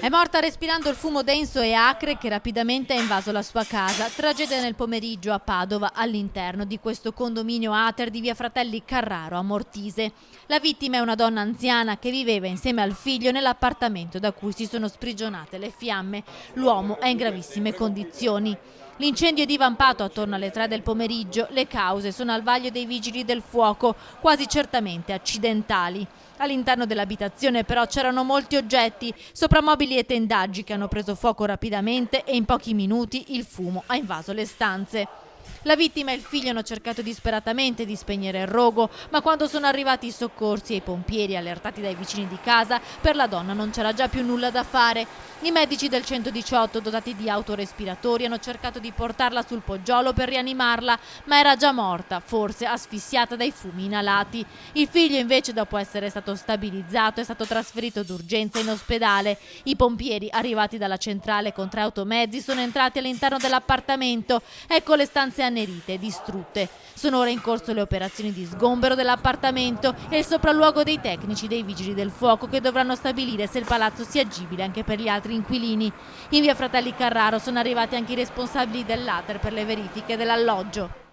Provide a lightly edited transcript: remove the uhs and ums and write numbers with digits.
È morta respirando il fumo denso e acre che rapidamente ha invaso la sua casa. Tragedia nel pomeriggio a Padova, all'interno di questo condominio Ater di via Fratelli Carraro a Mortise. La vittima è una donna anziana che viveva insieme al figlio nell'appartamento da cui si sono sprigionate le fiamme. L'uomo è in gravissime condizioni. L'incendio è divampato attorno alle 3 del pomeriggio. Le cause sono al vaglio dei vigili del fuoco, quasi certamente accidentali. All'interno dell'abitazione però c'erano molti oggetti, soprammobili e tendaggi che hanno preso fuoco rapidamente e in pochi minuti il fumo ha invaso le stanze. La vittima e il figlio hanno cercato disperatamente di spegnere il rogo, ma quando sono arrivati i soccorsi e i pompieri allertati dai vicini di casa, per la donna non c'era già più nulla da fare. I medici del 118, dotati di autorespiratori, hanno cercato di portarla sul poggiolo per rianimarla, ma era già morta, forse asfissiata dai fumi inalati. Il figlio invece, dopo essere stato stabilizzato, è stato trasferito d'urgenza in ospedale. I pompieri, arrivati dalla centrale con 3 automezzi, sono entrati all'interno dell'appartamento. Ecco le stanze annerite e distrutte. Sono ora in corso le operazioni di sgombero dell'appartamento e il sopralluogo dei tecnici dei vigili del fuoco che dovranno stabilire se il palazzo sia agibile anche per gli altri inquilini. In via Fratelli Carraro sono arrivati anche i responsabili dell'Ater per le verifiche dell'alloggio.